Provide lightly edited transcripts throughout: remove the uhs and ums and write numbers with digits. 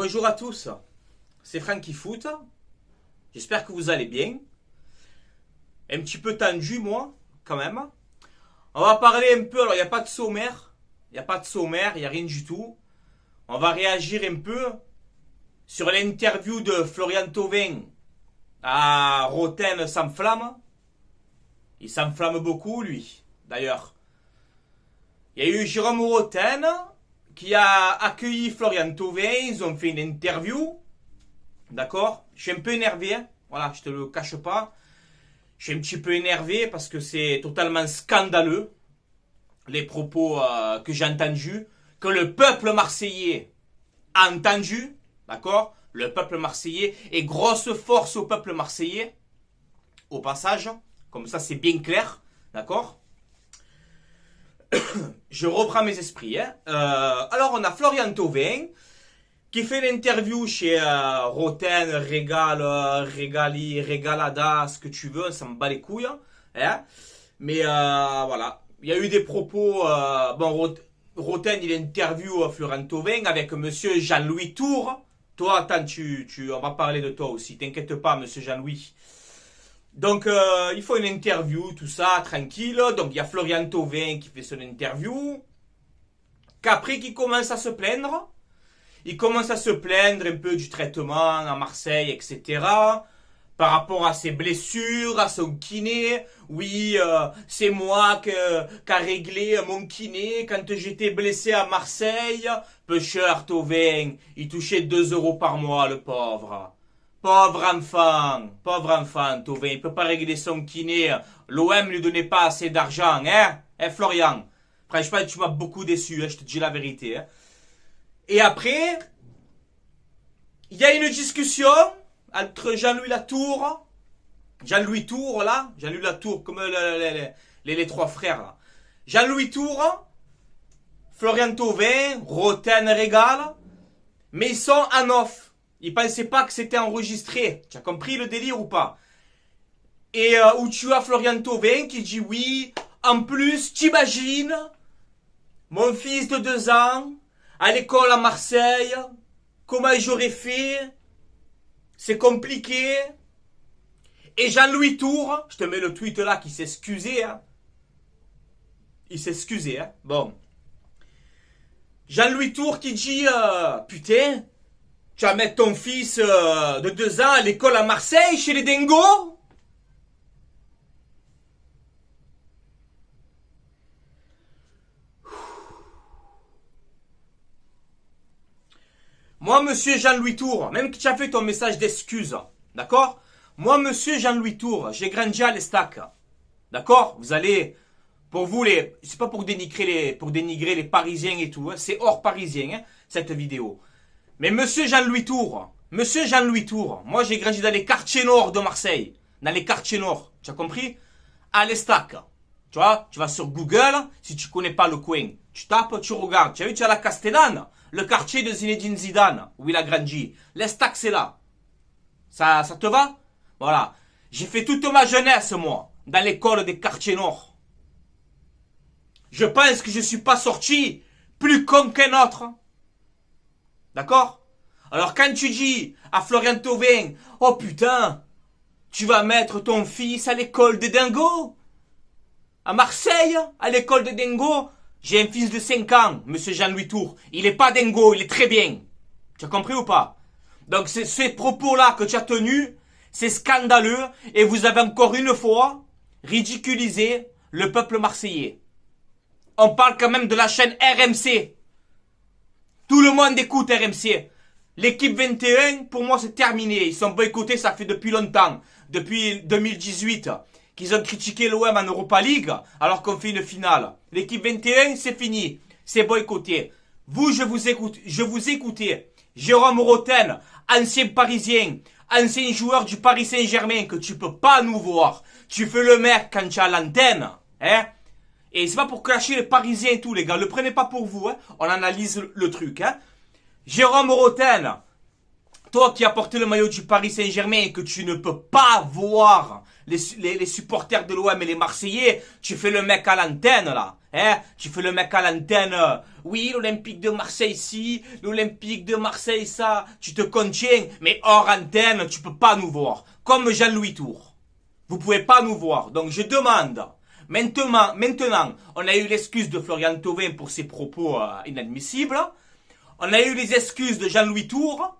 Bonjour à tous, c'est Francky Foot. J'espère que vous allez bien. Un petit peu tendu, moi, quand même. On va parler un peu, alors il n'y a pas de sommaire. Il n'y a pas de sommaire, il n'y a rien du tout. On va réagir un peu sur l'interview de Florian Thauvin à Roten s'enflamme. Il s'enflamme beaucoup, lui, d'ailleurs. Il y a eu Jérôme Roten qui a accueilli Florian Thauvin. Ils ont fait une interview. D'accord? Je suis un peu énervé, hein. Voilà, je te le cache pas. Je suis un petit peu énervé parce que c'est totalement scandaleux, les propos que j'ai entendus, que le peuple marseillais a entendu. D'accord? Le peuple marseillais, et grosse force au peuple marseillais, au passage. Comme ça, c'est bien clair. D'accord? Je reprends mes esprits. Hein. Alors, on a Florian Thauvin qui fait l'interview chez Roten, Regalada, ce que tu veux, ça me bat les couilles. Hein. Mais voilà, il y a eu des propos. Roten, il interview Florian Thauvin avec monsieur Jean-Louis Tour. Toi, attends, on va parler de toi aussi. T'inquiète pas, monsieur Jean-Louis. Donc, il faut une interview, tout ça, tranquille. Donc, il y a Florian Thauvin qui fait son interview. Qu'après, qui commence à se plaindre. Il commence à se plaindre un peu du traitement à Marseille, etc. Par rapport à ses blessures, à son kiné. Oui, c'est moi qui a réglé mon kiné quand j'étais blessé à Marseille. Peu cher, Thauvin. Il touchait 2 € par mois, le pauvre. Pauvre enfant, Thauvin. Il peut pas régler son kiné. L'OM lui donnait pas assez d'argent, hein? Hein, Florian? Franchement, tu m'as beaucoup déçu, hein, je te dis la vérité. Hein. Et après, il y a une discussion entre Jean-Louis Latour, Jean-Louis Tour, comme les trois frères, là. Jean-Louis Tour, Florian Thauvin, Roten Régal, mais ils sont en off. Ils pensaient pas que c'était enregistré. Tu as compris le délire ou pas? Et où tu as Florian Thauvin qui dit oui, en plus, t'imagines, mon fils de 2 ans, à l'école à Marseille, comment j'aurais fait? C'est compliqué. Et Jean-Louis Tour, je te mets le tweet là qui s'est excusé. Hein. Il s'est excusé. Hein. Bon. Jean-Louis Tour qui dit putain, tu vas mettre ton fils de 2 ans à l'école à Marseille chez les dingos? Moi, monsieur Jean-Louis Tour, même que tu as fait ton message d'excuse, d'accord? Moi, monsieur Jean-Louis Tour, j'ai grandi à l'Estac, d'accord? Vous allez, pour vous, c'est pas pour dénigrer les Parisiens et tout, hein, c'est hors parisien, hein, cette vidéo. Mais monsieur Jean-Louis Tour, moi, j'ai grandi dans les quartiers nord de Marseille, dans les quartiers nord, tu as compris? À l'Estac, tu vois? Tu vas sur Google, si tu connais pas le coin, tu tapes, tu regardes, tu as vu, tu as la Castellane, le quartier de Zinedine Zidane, où il a grandi. L'Estac, c'est là. Ça te va? Voilà. J'ai fait toute ma jeunesse, moi, dans l'école des quartiers nord. Je pense que je suis pas sorti plus con qu'un autre. D'accord? Alors quand tu dis à Florian Thauvin, oh putain, tu vas mettre ton fils à l'école des dingos? À Marseille, à l'école des dingos? J'ai un fils de 5 ans, monsieur Jean-Louis Tour. Il est pas dingo, il est très bien. Tu as compris ou pas? Donc ces propos-là que tu as tenus, c'est scandaleux. Et vous avez encore une fois ridiculisé le peuple marseillais. On parle quand même de la chaîne RMC. Tout le monde écoute RMC. L'équipe 21, pour moi, c'est terminé. Ils sont boycottés, ça fait depuis longtemps. Depuis 2018. Qu'ils ont critiqué l'OM en Europa League alors qu'on fait une finale. L'équipe 21, c'est fini. C'est boycotté. Vous, je vous écoutez. Jérôme Roten, ancien Parisien, ancien joueur du Paris Saint-Germain que tu peux pas nous voir. Tu fais le mec quand tu as l'antenne. Hein? Et c'est pas pour clasher les Parisiens et tout, les gars. Le prenez pas pour vous. Hein? On analyse le truc. Hein? Jérôme Roten, toi qui as porté le maillot du Paris Saint-Germain et que tu ne peux pas voir les supporters de l'OM et les Marseillais, tu fais le mec à l'antenne là. Hein, tu fais le mec à l'antenne. Oui, l'Olympique de Marseille ci, l'Olympique de Marseille ça. Tu te contiens, mais hors antenne, tu peux pas nous voir. Comme Jean-Louis Tour. Vous pouvez pas nous voir. Donc je demande. Maintenant, on a eu l'excuse de Florian Thauvin pour ses propos inadmissibles. On a eu les excuses de Jean-Louis Tour.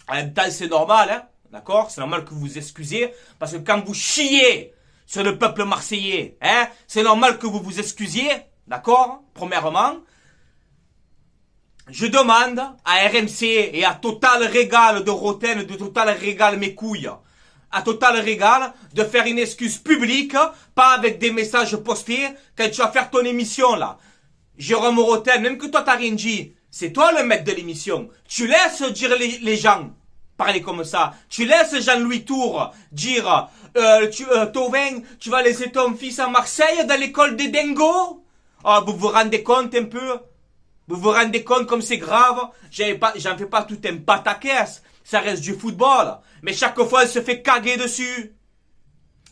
En même temps, c'est normal, hein. D'accord? C'est normal que vous vous excusez. Parce que quand vous chiez sur le peuple marseillais, hein, c'est normal que vous vous excusiez. D'accord? Premièrement. Je demande à RMC et à Total Régal de Roten, de Total Régal mes couilles, à Total Régal de faire une excuse publique, pas avec des messages postés, quand tu vas faire ton émission là. Jérôme Roten, même que toi t'as rien dit, c'est toi le maître de l'émission. Tu laisses dire les gens parler comme ça. Tu laisses Jean-Louis Tour dire Thauvin, tu vas laisser ton fils à Marseille dans l'école des dingos? Oh, vous vous rendez compte un peu? Vous vous rendez compte comme c'est grave? J'en fais pas tout un pataquès. Ça reste du football. Mais chaque fois, elle se fait caguer dessus.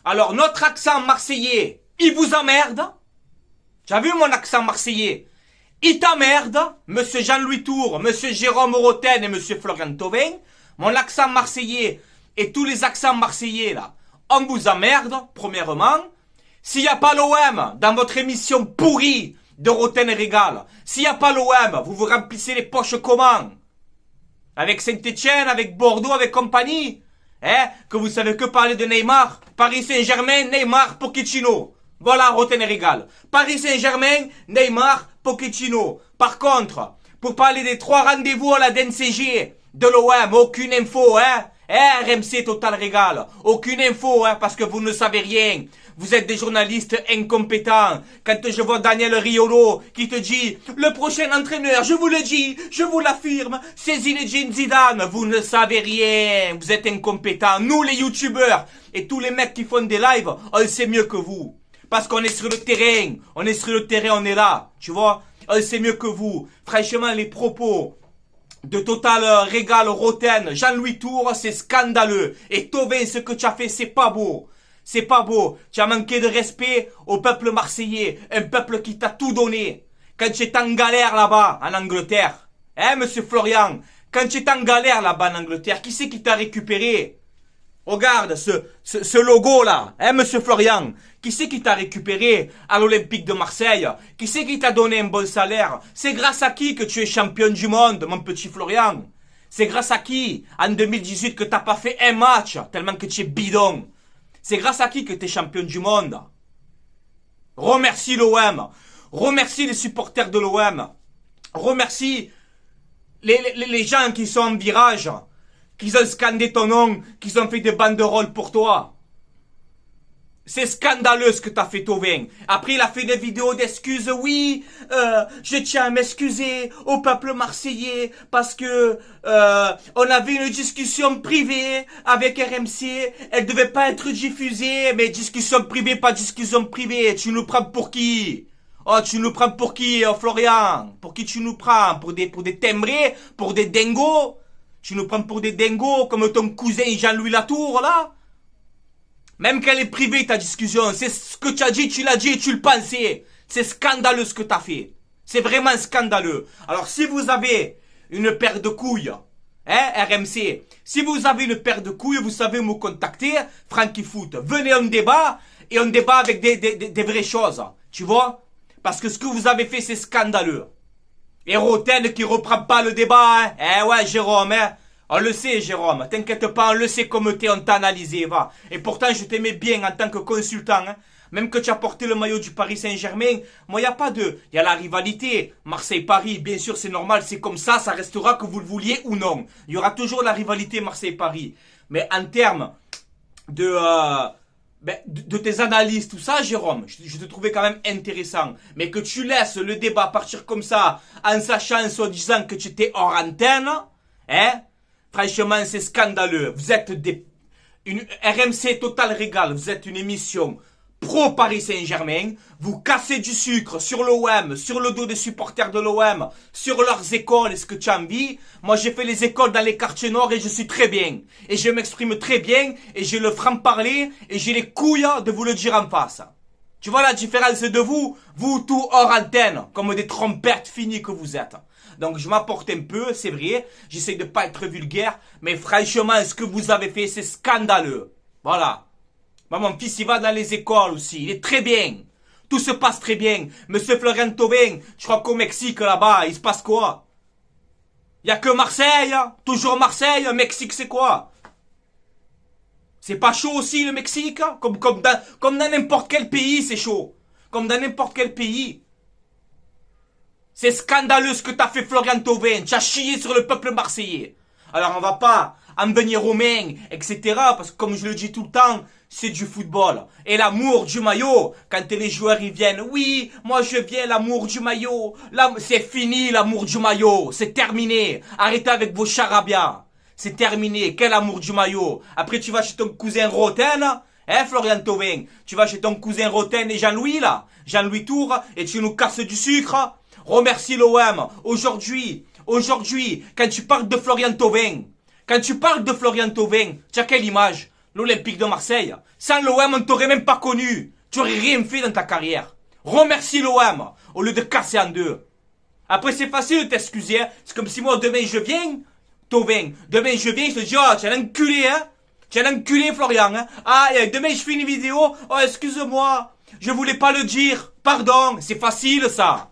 Alors, notre accent marseillais, il vous emmerde? Tu as vu mon accent marseillais? Il t'emmerde, monsieur Jean-Louis Tour, monsieur Jérôme Roten et monsieur Florian Thauvin. Mon accent marseillais et tous les accents marseillais, là, on vous emmerde, premièrement. S'il n'y a pas l'OM dans votre émission pourrie de Roten Régal, s'il n'y a pas l'OM, vous vous remplissez les poches comment? Avec Saint-Etienne, avec Bordeaux, avec compagnie. Hein? Que vous savez que parler de Neymar. Paris Saint-Germain, Neymar, Pochettino. Voilà, Roten Régal. Paris Saint-Germain, Neymar, Pochettino. Par contre, pour parler des 3 rendez-vous à la DNCG de l'OM, aucune info, hein? RMC Total Régal. Aucune info, hein, parce que vous ne savez rien. Vous êtes des journalistes incompétents. Quand je vois Daniel Riolo qui te dit « Le prochain entraîneur, je vous le dis, je vous l'affirme, c'est Zinedine Zidane. » Vous ne savez rien. Vous êtes incompétents. Nous, les youtubeurs et tous les mecs qui font des lives, on sait mieux que vous. Parce qu'on est sur le terrain. On est sur le terrain, on est là. Tu vois? On sait mieux que vous. Franchement, les propos de Total Régal Roten, Jean-Louis Tour, c'est scandaleux. Et Thauvin, ce que tu as fait, c'est pas beau. C'est pas beau. Tu as manqué de respect au peuple marseillais. Un peuple qui t'a tout donné. Quand tu es en galère là-bas, en Angleterre. Hein, monsieur Florian? Quand tu es en galère là-bas en Angleterre, qui c'est qui t'a récupéré? Regarde ce logo-là. Hein, monsieur Florian? Qui c'est qui t'a récupéré à l'Olympique de Marseille? Qui c'est qui t'a donné un bon salaire? C'est grâce à qui que tu es champion du monde, mon petit Florian? C'est grâce à qui, en 2018, que t'as pas fait un match, tellement que tu es bidon? C'est grâce à qui que tu es champion du monde? Remercie l'OM. Remercie les supporters de l'OM. Remercie les gens qui sont en virage, qui ont scandé ton nom, qui ont fait des banderoles pour toi. C'est scandaleux ce que t'as fait, Thauvin. Après, il a fait des vidéos d'excuses. Oui, je tiens à m'excuser au peuple marseillais parce que on avait une discussion privée avec RMC. Elle devait pas être diffusée, mais discussion privée, pas discussion privée. Tu nous prends pour qui? Oh, tu nous prends pour qui, Florian? Pour qui tu nous prends? Pour des timbrés? Pour des dingos? Tu nous prends pour des dingos comme ton cousin Jean-Louis Latour, là? Même qu'elle est privée, ta discussion, c'est ce que tu as dit, tu l'as dit et tu le pensais. C'est scandaleux ce que tu as fait. C'est vraiment scandaleux. Alors, si vous avez une paire de couilles, hein, RMC, si vous avez une paire de couilles, vous savez me contacter, Frankie Foot. Venez, on débat, et on débat avec des vraies choses. Tu vois? Parce que ce que vous avez fait, c'est scandaleux. Et Roten qui reprend pas le débat, hein. Eh ouais, Jérôme, hein. On le sait, Jérôme. T'inquiète pas, on le sait comme t'es, on t'a analysé, va. Et pourtant, je t'aimais bien en tant que consultant, hein. Même que tu as porté le maillot du Paris Saint-Germain, moi, il n'y a pas de... Il y a la rivalité. Marseille-Paris, bien sûr, c'est normal, c'est comme ça restera que vous le vouliez ou non. Il y aura toujours la rivalité Marseille-Paris. Mais en termes de tes analyses, tout ça, Jérôme, je te trouvais quand même intéressant. Mais que tu laisses le débat partir comme ça, en sachant, en disant que tu étais hors antenne, hein? Franchement, c'est scandaleux. Vous êtes une RMC Total Régal. Vous êtes une émission pro Paris Saint-Germain. Vous cassez du sucre sur l'OM, sur le dos des supporters de l'OM, sur leurs écoles et ce que tu as envie. Moi, j'ai fait les écoles dans les quartiers nord et je suis très bien. Et je m'exprime très bien et j'ai le franc-parler et j'ai les couilles de vous le dire en face. Tu vois la différence de vous? Vous tout hors antenne, comme des trompettes finies que vous êtes. Donc je m'apporte un peu, c'est vrai. J'essaie de pas être vulgaire. Mais franchement, ce que vous avez fait, c'est scandaleux. Voilà. Moi, mon fils, il va dans les écoles aussi. Il est très bien. Tout se passe très bien. Monsieur Florian Thauvin, je crois qu'au Mexique, là-bas, il se passe quoi? Il y a que Marseille. Toujours Marseille. Mexique, c'est quoi? C'est pas chaud aussi, le Mexique? Comme dans n'importe quel pays, c'est chaud. Comme dans n'importe quel pays. C'est scandaleux ce que t'as fait, Florian Thauvin. Tu as chié sur le peuple marseillais. Alors on va pas en venir aux mains, etc. Parce que comme je le dis tout le temps, c'est du football. Et l'amour du maillot, quand les joueurs ils viennent, oui, moi je viens, l'amour du maillot. C'est fini l'amour du maillot. C'est terminé. Arrêtez avec vos charabia. C'est terminé. Quel amour du maillot. Après tu vas chez ton cousin Roten. Hein, Florian Thauvin? Tu vas chez ton cousin Roten et Jean-Louis là. Jean-Louis Tour. Et tu nous casses du sucre. Remercie l'OM. Aujourd'hui, quand tu parles de Florian Thauvin, tu as quelle image? L'Olympique de Marseille. Sans l'OM, on t'aurait même pas connu. Tu aurais rien fait dans ta carrière. Remercie l'OM, au lieu de casser en deux. Après, c'est facile de t'excuser, hein. C'est comme si moi, demain, je viens, Thauvin. Demain, je viens, je te dis, oh, tu es un enculé, hein. Tu es un enculé, Florian, hein. Ah, et demain, je fais une vidéo. Oh, excuse-moi. Je voulais pas le dire. Pardon. C'est facile, ça.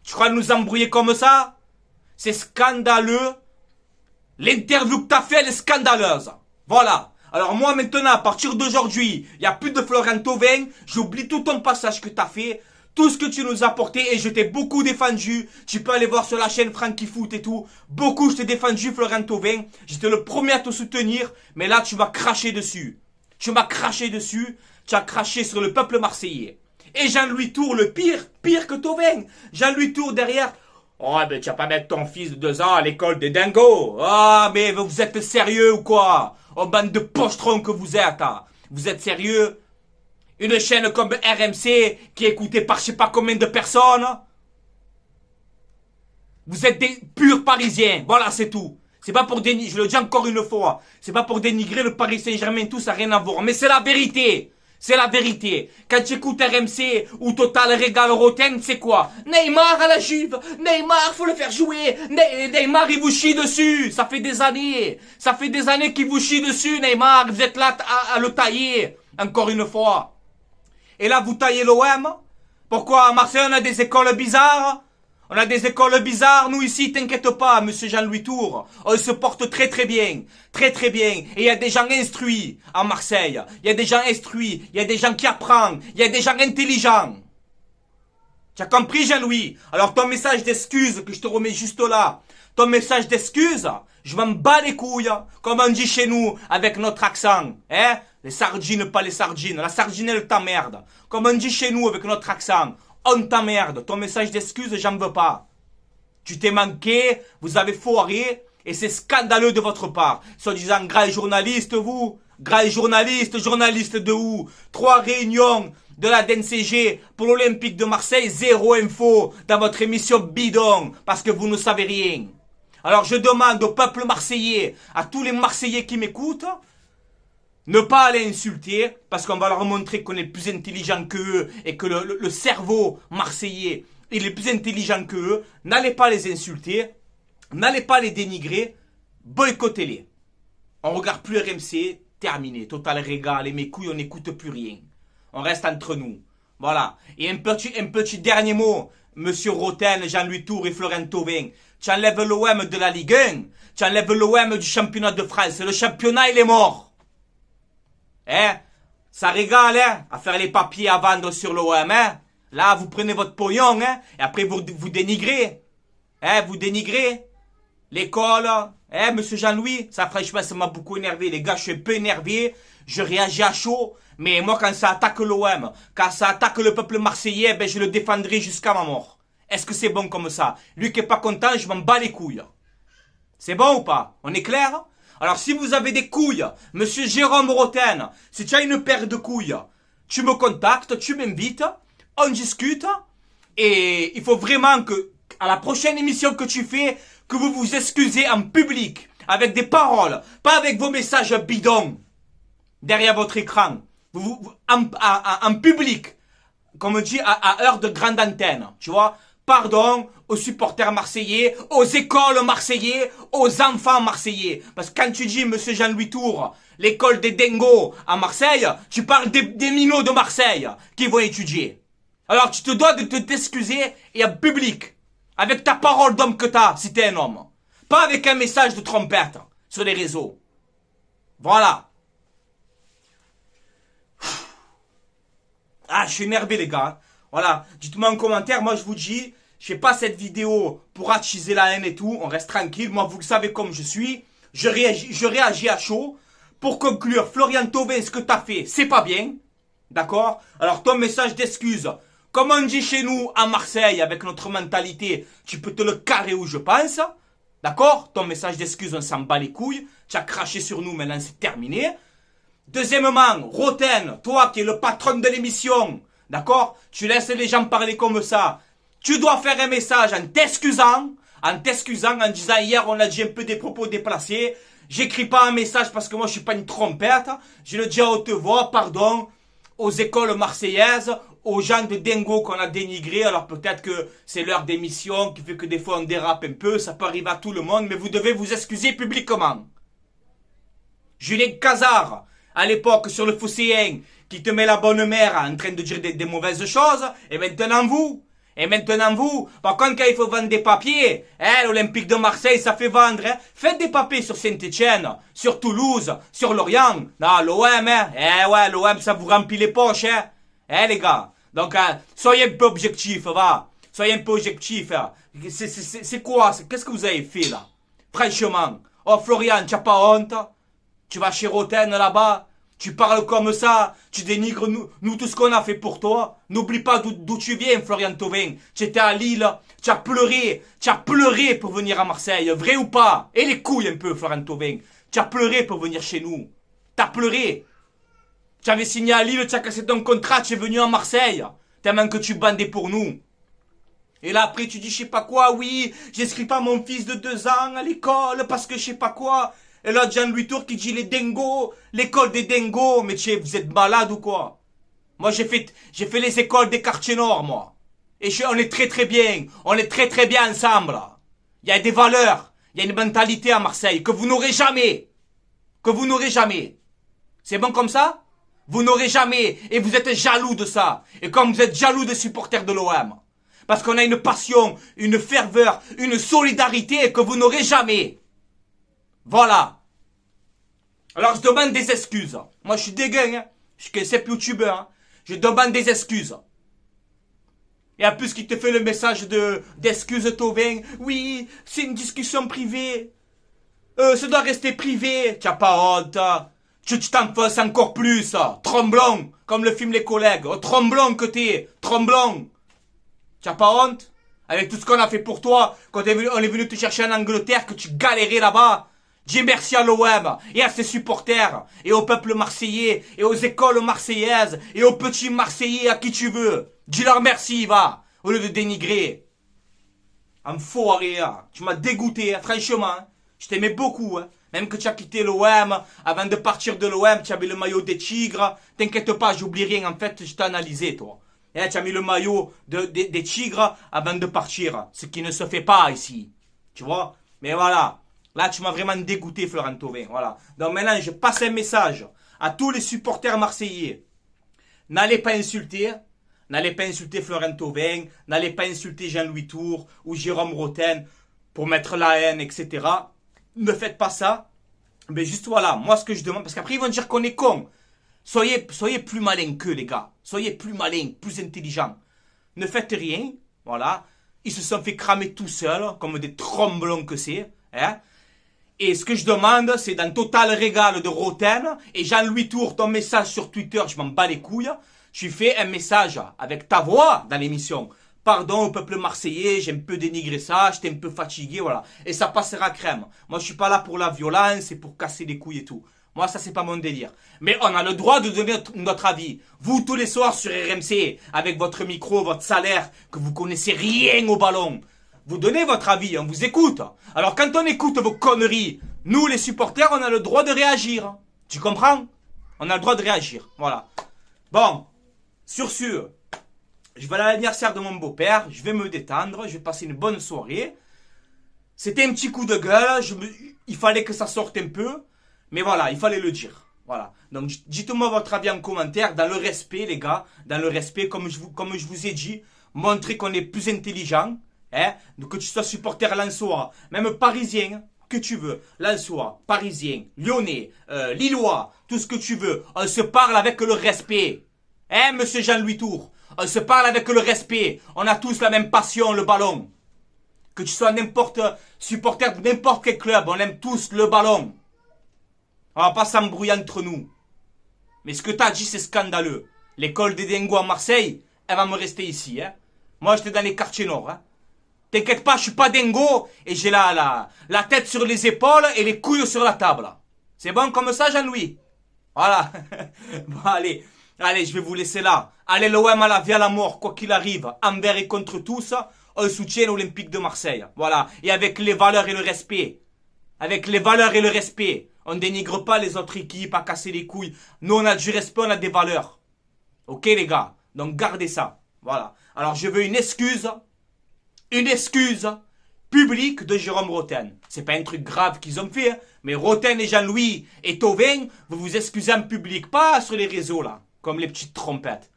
Tu crois nous embrouiller comme ça? C'est scandaleux. L'interview que t'as fait, elle est scandaleuse. Voilà. Alors moi maintenant, à partir d'aujourd'hui, il n'y a plus de Florian Thauvin. J'oublie tout ton passage que t'as fait. Tout ce que tu nous as apporté. Et je t'ai beaucoup défendu. Tu peux aller voir sur la chaîne Franky Foot et tout. Beaucoup je t'ai défendu, Florian Thauvin. J'étais le premier à te soutenir. Mais là, tu m'as craché dessus. Tu m'as craché dessus. Tu as craché sur le peuple marseillais. Et Jean-Louis Tour, le pire que Thauvin. Jean-Louis Tour derrière. Oh, ben tu vas pas mettre ton fils de 2 ans à l'école des dingos. Ah, mais vous êtes sérieux ou quoi? Oh, bande de pochetrons que vous êtes. Hein. Vous êtes sérieux? Une chaîne comme RMC qui est écoutée par je sais pas combien de personnes. Vous êtes des purs Parisiens. Voilà, c'est tout. C'est pas pour dénigrer, je le dis encore une fois. C'est pas pour dénigrer le Paris Saint-Germain, tout ça n'a rien à voir. Mais c'est la vérité. C'est la vérité. Quand tu écoutes RMC ou Total Régale Roten, c'est quoi? Neymar à la Juve. Neymar, faut le faire jouer. Neymar, il vous chie dessus. Ça fait des années. Ça fait des années qu'il vous chie dessus, Neymar. Vous êtes là à le tailler. Encore une fois. Et là, vous taillez l'OM. Pourquoi à Marseille, on a des écoles bizarres? On a des écoles bizarres, nous ici, t'inquiète pas, monsieur Jean-Louis Tour. On se porte très très bien. Très très bien. Et il y a des gens instruits à Marseille. Il y a des gens instruits. Il y a des gens qui apprennent. Il y a des gens intelligents. Tu as compris, Jean-Louis? Alors ton message d'excuse que je te remets juste là. Ton message d'excuse, je m'en bats les couilles. Comme on dit chez nous, avec notre accent. Hein? Les sardines, pas les sardines. La sardinelle t'emmerde. Comme on dit chez nous, avec notre accent. On t'emmerde. Ton message d'excuse, j'en veux pas. Tu t'es manqué, vous avez foiré, et c'est scandaleux de votre part. Soi-disant grand journaliste, vous. Grand journaliste, journaliste de où? 3 réunions de la DNCG pour l'Olympique de Marseille, 0 info dans votre émission bidon, parce que vous ne savez rien. Alors je demande au peuple marseillais, à tous les Marseillais qui m'écoutent, ne pas aller insulter, parce qu'on va leur montrer qu'on est plus intelligent qu'eux et que le cerveau marseillais, il est plus intelligent qu'eux. N'allez pas les insulter, n'allez pas les dénigrer, boycottez-les. On regarde plus RMC, terminé. Total Régale et mes couilles, on n'écoute plus rien. On reste entre nous. Voilà. Et un petit dernier mot, monsieur Roten, Jean-Louis Tour et Florian Thauvin. Tu enlèves l'OM de la Ligue 1, tu enlèves l'OM du championnat de France. Le championnat, il est mort. Hein? Ça régale, hein? À faire les papiers à vendre sur l'OM, hein? Là, vous prenez votre pognon, hein? Et après, vous dénigrez. Hein? Vous dénigrez. L'école. Hein, monsieur Jean-Louis? Ça, franchement, ça m'a beaucoup énervé. Les gars, je suis un peu énervé. Je réagis à chaud. Mais moi, quand ça attaque l'OM, quand ça attaque le peuple marseillais, ben, je le défendrai jusqu'à ma mort. Est-ce que c'est bon comme ça? Lui qui est pas content, je m'en bats les couilles. C'est bon ou pas? On est clair? Alors si vous avez des couilles, monsieur Jérôme Roten, si tu as une paire de couilles, tu me contactes, tu m'invites, on discute, et il faut vraiment que, à la prochaine émission que tu fais, que vous vous excusez en public, avec des paroles, pas avec vos messages bidons, derrière votre écran, en public, comme on dit, à heure de grande antenne, tu vois. Pardon aux supporters marseillais, aux écoles marseillais, aux enfants marseillais. Parce que quand tu dis, monsieur Jean-Louis Tour, l'école des dingos à Marseille, tu parles des minots de Marseille qui vont étudier. Alors tu te dois de t'excuser et en public, avec ta parole d'homme que t'as, si t'es un homme. Pas avec un message de trompette sur les réseaux. Voilà. Ah, je suis énervé les gars. Voilà, dites-moi en commentaire, moi je vous dis, je fais pas cette vidéo pour attiser la haine et tout, on reste tranquille, moi vous le savez comme je suis, je réagis à chaud. Pour conclure, Florian Thauvin, ce que t'as fait, c'est pas bien, d'accord? Alors ton message d'excuse, comme on dit chez nous à Marseille, avec notre mentalité, tu peux te le carrer où je pense, d'accord? Ton message d'excuse, on s'en bat les couilles, tu as craché sur nous, maintenant c'est terminé. Deuxièmement, Roten, toi qui es le patron de l'émission, d'accord? Tu laisses les gens parler comme ça. Tu dois faire un message en t'excusant, en disant hier on a dit un peu des propos déplacés. J'écris pas un message parce que moi je suis pas une trompette. Je le dis à haute voix, pardon, aux écoles marseillaises, aux gens de dingo qu'on a dénigrés. Alors peut-être que c'est l'heure d'émission qui fait que des fois on dérape un peu, ça peut arriver à tout le monde, mais vous devez vous excuser publiquement. Julien Cazard, à l'époque sur le Phocéen, qui te met la bonne mère en train de dire des mauvaises choses, et maintenant vous, par contre quand il faut vendre des papiers, l'Olympique de Marseille ça fait vendre, faites des papiers sur Saint-Etienne, sur Toulouse, sur Lorient, non l'OM, ouais l'OM ça vous remplit les poches, les gars, donc soyez un peu objectifs, va, soyez un peu objectifs, c'est quoi, qu'est-ce que vous avez fait là, franchement, oh Florian, tu n'as pas honte, tu vas chez Roten là-bas, tu parles comme ça, tu dénigres nous tout ce qu'on a fait pour toi. N'oublie pas d'où tu viens, Florian Thauvin. Tu étais à Lille, tu as pleuré pour venir à Marseille, vrai ou pas? Et les couilles un peu, Florian Thauvin. Tu as pleuré pour venir chez nous. T'as pleuré. Tu avais signé à Lille, tu as cassé ton contrat, tu es venu à Marseille. Tellement que tu bandais pour nous. Et là après tu dis je sais pas quoi, oui, j'inscris pas mon fils de 2 ans à l'école parce que je sais pas quoi. Et là, Jean-Louis Tour qui dit les dingos, l'école des dingos. Mais vous êtes malade ou quoi? Moi, j'ai fait les écoles des quartiers nord, moi. Et on est très bien. On est très bien ensemble. Il y a des valeurs. Il y a une mentalité à Marseille que vous n'aurez jamais. Que vous n'aurez jamais. C'est bon comme ça? Vous n'aurez jamais. Et vous êtes jaloux de ça. Et comme vous êtes jaloux des supporters de l'OM. Parce qu'on a une passion, une ferveur, une solidarité que vous n'aurez jamais. Voilà. Alors je demande des excuses. Moi je suis dégueu, hein. Je suis qu'un simple youtubeur. Hein. Je demande des excuses. Et en plus qui te fait le message d'excuses Thauvin. Oui, c'est une discussion privée. Ça doit rester privé. Tu n'as pas honte. Tu t'enfonces encore plus. Tremblon. Comme le film Les Collègues. Oh, tremblon que t'es. Tremblon. Tu n'as pas honte? Avec tout ce qu'on a fait pour toi. Quand on est venu te chercher en Angleterre. Que tu galérais là-bas. Dis merci à l'OM et à ses supporters et au peuple marseillais et aux écoles marseillaises et aux petits marseillais à qui tu veux. Dis-leur merci, va, au lieu de dénigrer. Enfoiré, hein. Tu m'as dégoûté, hein, franchement. Je t'aimais beaucoup, hein. Même que tu as quitté l'OM, avant de partir de l'OM, tu avais le maillot des Tigres. T'inquiète pas, j'oublie rien, en fait, je t'ai analysé, toi. Et tu as mis le maillot des Tigres avant de partir, ce qui ne se fait pas ici. Tu vois? Mais voilà. Là, tu m'as vraiment dégoûté, Florian Thauvin. Voilà. Donc maintenant, je passe un message à tous les supporters marseillais. N'allez pas insulter. N'allez pas insulter Florian Thauvin. N'allez pas insulter Jean-Louis Tour ou Jérôme Roten pour mettre la haine, etc. Ne faites pas ça. Mais juste voilà, moi ce que je demande, parce qu'après ils vont dire qu'on est con. Soyez plus malins qu'eux, les gars. Soyez plus malins, plus intelligents. Ne faites rien. Voilà. Ils se sont fait cramer tout seuls, comme des tromblons que c'est. Hein. Et ce que je demande, c'est dans total régal de Roten, et Jean-Louis Tour, ton message sur Twitter, je m'en bats les couilles, tu fais un message avec ta voix dans l'émission. Pardon au peuple marseillais, j'ai un peu dénigré ça, j'étais un peu fatigué, voilà. Et ça passera crème. Moi, je suis pas là pour la violence et pour casser les couilles et tout. Moi, ça, c'est pas mon délire. Mais on a le droit de donner notre avis. Vous, tous les soirs sur RMC, avec votre micro, votre salaire, que vous connaissez rien au ballon. Vous donnez votre avis, on vous écoute. Alors quand on écoute vos conneries, nous les supporters, on a le droit de réagir. Tu comprends? On a le droit de réagir, voilà. Bon, sur ce, je vais à l'anniversaire de mon beau-père, je vais me détendre, je vais passer une bonne soirée. C'était un petit coup de gueule, il fallait que ça sorte un peu, mais voilà, il fallait le dire. Voilà. Donc dites-moi votre avis en commentaire, dans le respect les gars, dans le respect, comme je vous ai dit, montrez qu'on est plus intelligent, hein, que tu sois supporter lensois, même parisien, que tu veux, lensois, parisien, lyonnais, lillois, tout ce que tu veux, on se parle avec le respect. Hein, monsieur Jean-Louis Tour, on se parle avec le respect, on a tous la même passion, le ballon. Que tu sois n'importe supporter de n'importe quel club, on aime tous le ballon. On va pas s'embrouiller entre nous. Mais ce que tu as dit, c'est scandaleux. L'école des dingos à Marseille, elle va me rester ici. Hein. Moi, j'étais dans les quartiers nord. Hein. T'inquiète pas, je suis pas dingo et j'ai la tête sur les épaules et les couilles sur la table. C'est bon comme ça, Jean-Louis? Voilà. Bon, allez, je vais vous laisser là. Allez, l'OM à la vie à la mort, quoi qu'il arrive, envers et contre tous, on soutient l'Olympique de Marseille. Voilà. Et avec les valeurs et le respect. Avec les valeurs et le respect. On dénigre pas les autres équipes à casser les couilles. Nous, on a du respect, on a des valeurs. Ok, les gars? Donc, gardez ça. Voilà. Alors, je veux une excuse publique de Jérôme Roten. C'est pas un truc grave qu'ils ont fait, hein, mais Roten et Jean-Louis et Thauvin, vous vous excusez en public, pas sur les réseaux, là, comme les petites trompettes.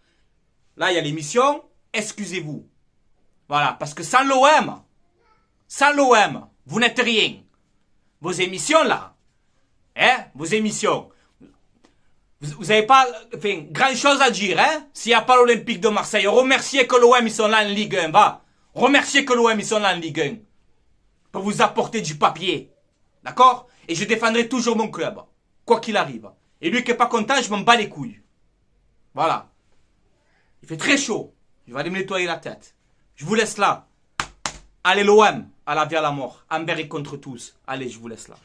Là, il y a l'émission, excusez-vous. Voilà, parce que sans l'OM, vous n'êtes rien. Vos émissions, là, hein, vos émissions, vous n'avez pas grand chose à dire, hein, s'il n'y a pas l'Olympique de Marseille. Remerciez que l'OM, ils sont là en Ligue 1, va. Remerciez que l'OM, ils sont là en Ligue 1. Pour vous apporter du papier. D'accord? Et je défendrai toujours mon club. Quoi qu'il arrive. Et lui qui n'est pas content, je m'en bats les couilles. Voilà. Il fait très chaud. Je vais aller me nettoyer la tête. Je vous laisse là. Allez l'OM, à la vie à la mort. Envers et contre tous. Allez, je vous laisse là.